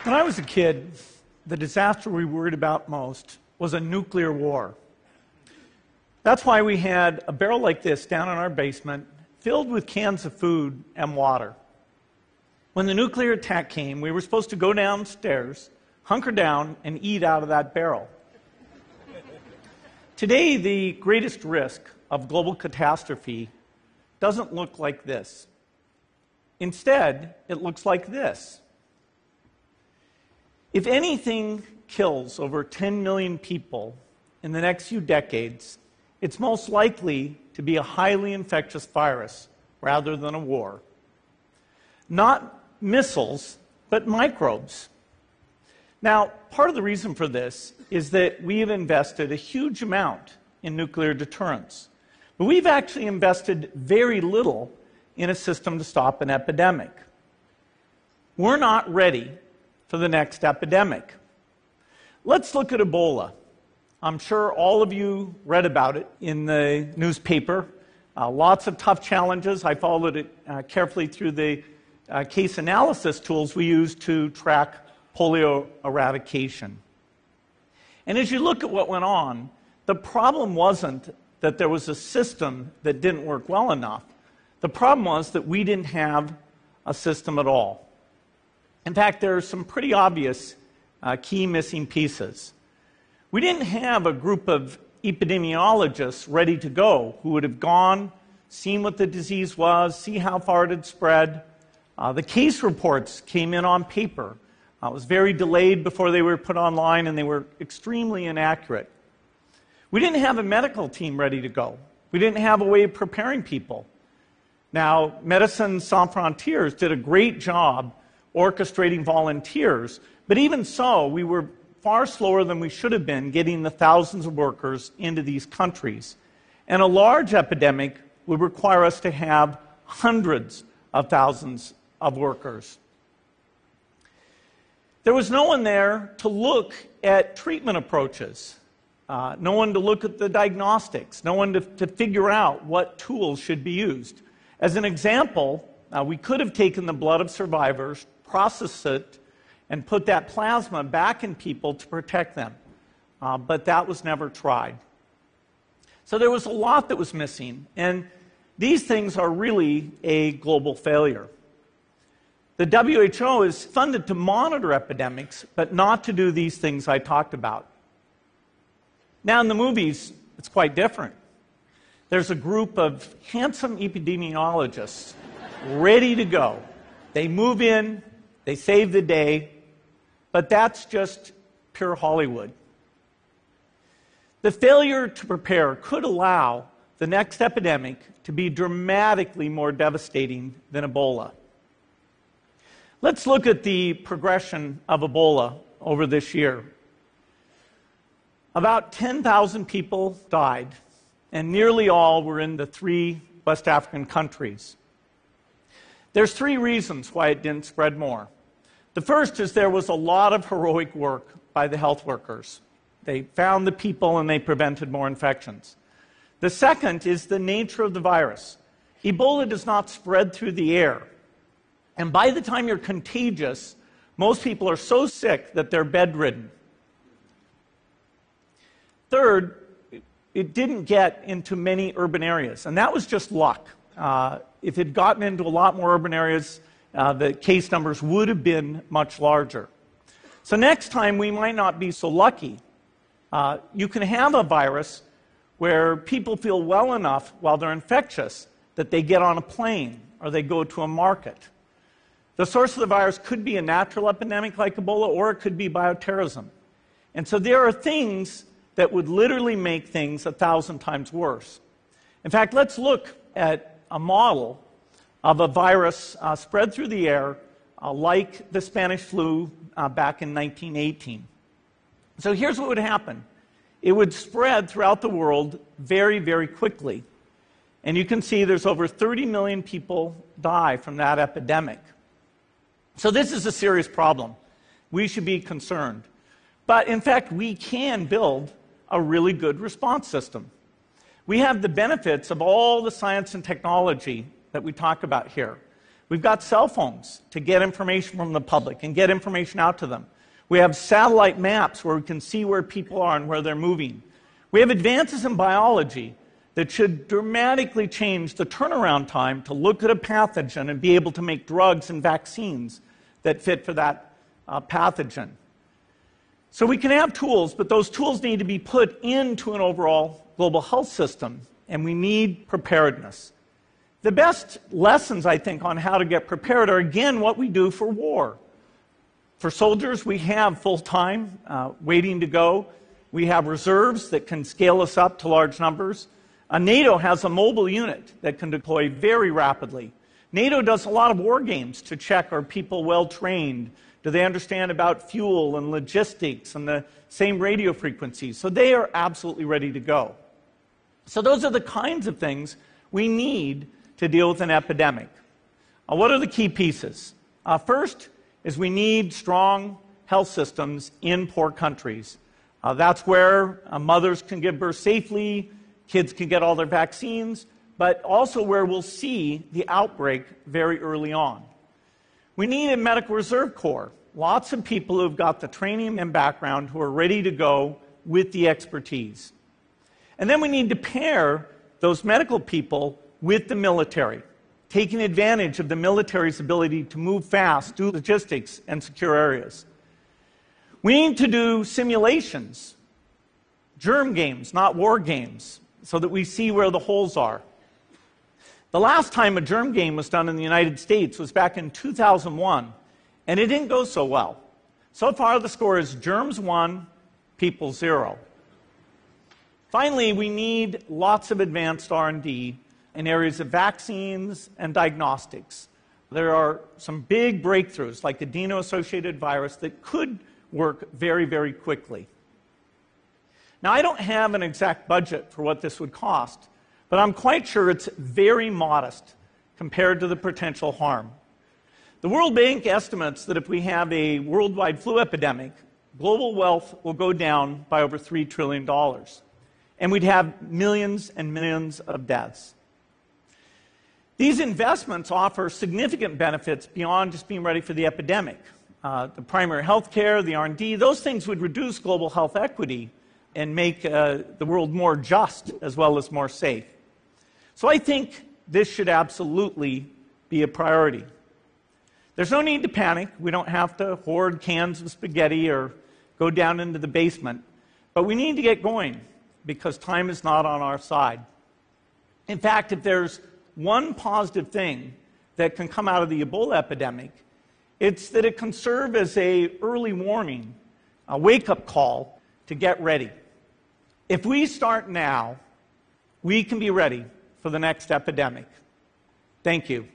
When I was a kid, the disaster we worried about most was a nuclear war. That's why we had a barrel like this down in our basement filled with cans of food and water. When the nuclear attack came, we were supposed to go downstairs, hunker down, and eat out of that barrel. Today, the greatest risk of global catastrophe doesn't look like this. Instead, it looks like this. If anything kills over 10 million people in the next few decades, it's most likely to be a highly infectious virus rather than a war. Not missiles, but microbes. Now, part of the reason for this is that we have invested a huge amount in nuclear deterrence. But we've actually invested very little in a system to stop an epidemic. We're not ready for the next epidemic. Let's look at Ebola. I'm sure all of you read about it in the newspaper. Lots of tough challenges. I followed it carefully through the case analysis tools we use to track polio eradication. And as you look at what went on, the problem wasn't that there was a system that didn't work well enough. The problem was that we didn't have a system at all. In fact, there are some pretty obvious key missing pieces. We didn't have a group of epidemiologists ready to go who would have gone, seen what the disease was, see how far it had spread. The case reports came in on paper. It was very delayed before they were put online, and they were extremely inaccurate. We didn't have a medical team ready to go. We didn't have a way of preparing people. Now, Médecins Sans Frontières did a great job orchestrating volunteers, but even so, we were far slower than we should have been getting the thousands of workers into these countries. And a large epidemic would require us to have hundreds of thousands of workers. There was no one there to look at treatment approaches, no one to look at the diagnostics, no one to figure out what tools should be used. As an example, we could have taken the blood of survivors, processed it, and put that plasma back in people to protect them. But that was never tried. So there was a lot that was missing, and these things are really a global failure. The WHO is funded to monitor epidemics, but not to do these things I talked about. Now, in the movies, it's quite different. There's a group of handsome epidemiologists ready to go. They move in, they save the day, but that's just pure Hollywood. The failure to prepare could allow the next epidemic to be dramatically more devastating than Ebola. Let's look at the progression of Ebola over this year. About 10,000 people died, and nearly all were in the 3 West African countries. There's 3 reasons why it didn't spread more. The first is there was a lot of heroic work by the health workers. They found the people and they prevented more infections. The second is the nature of the virus. Ebola does not spread through the air. And by the time you're contagious, most people are so sick that they're bedridden. Third, it didn't get into many urban areas, and that was just luck. If it had gotten into a lot more urban areas, the case numbers would have been much larger. So next time, we might not be so lucky. You can have a virus where people feel well enough while they're infectious that they get on a plane or they go to a market. The source of the virus could be a natural epidemic like Ebola, or it could be bioterrorism. And so there are things that would literally make things 1,000 times worse. In fact, let's look at a model of a virus spread through the air like the Spanish flu back in 1918. So here's what would happen. It would spread throughout the world very, very quickly. And you can see there's over 30 million people die from that epidemic. So this is a serious problem. We should be concerned. But in fact, we can build a really good response system. We have the benefits of all the science and technology that we talk about here. We've got cell phones to get information from the public and get information out to them. We have satellite maps where we can see where people are and where they're moving. We have advances in biology that should dramatically change the turnaround time to look at a pathogen and be able to make drugs and vaccines that fit for that pathogen. So we can have tools, but those tools need to be put into an overall global health system, and we need preparedness. The best lessons, I think, on how to get prepared are, again, what we do for war. For soldiers, we have full-time waiting to go. We have reserves that can scale us up to large numbers. NATO has a mobile unit that can deploy very rapidly. NATO does a lot of war games to check, are people well trained? Do they understand about fuel and logistics and the same radio frequencies? So they are absolutely ready to go. So those are the kinds of things we need to deal with an epidemic. What are the key pieces? First is we need strong health systems in poor countries. That's where mothers can give birth safely, kids can get all their vaccines, but also where we'll see the outbreak very early on. We need a medical reserve corps. Lots of people who've got the training and background who are ready to go with the expertise. And then we need to pair those medical people with the military, taking advantage of the military's ability to move fast, do logistics, and secure areas. We need to do simulations, germ games, not war games, so that we see where the holes are. The last time a germ game was done in the United States was back in 2001, and it didn't go so well. So far, the score is germs 1, people 0. Finally, we need lots of advanced R&D in areas of vaccines and diagnostics. There are some big breakthroughs, like the adeno-associated virus, that could work very, very quickly. Now, I don't have an exact budget for what this would cost, but I'm quite sure it's very modest compared to the potential harm. The World Bank estimates that if we have a worldwide flu epidemic, global wealth will go down by over $3 trillion, and we'd have millions and millions of deaths. These investments offer significant benefits beyond just being ready for the epidemic. The primary health care, the R&D, those things would reduce global health equity and make the world more just as well as more safe. So I think this should absolutely be a priority. There's no need to panic. We don't have to hoard cans of spaghetti or go down into the basement. But we need to get going because time is not on our side. In fact, if there's one positive thing that can come out of the Ebola epidemic, it's that it can serve as an early warning, a wake-up call to get ready. If we start now, we can be ready for the next epidemic. Thank you.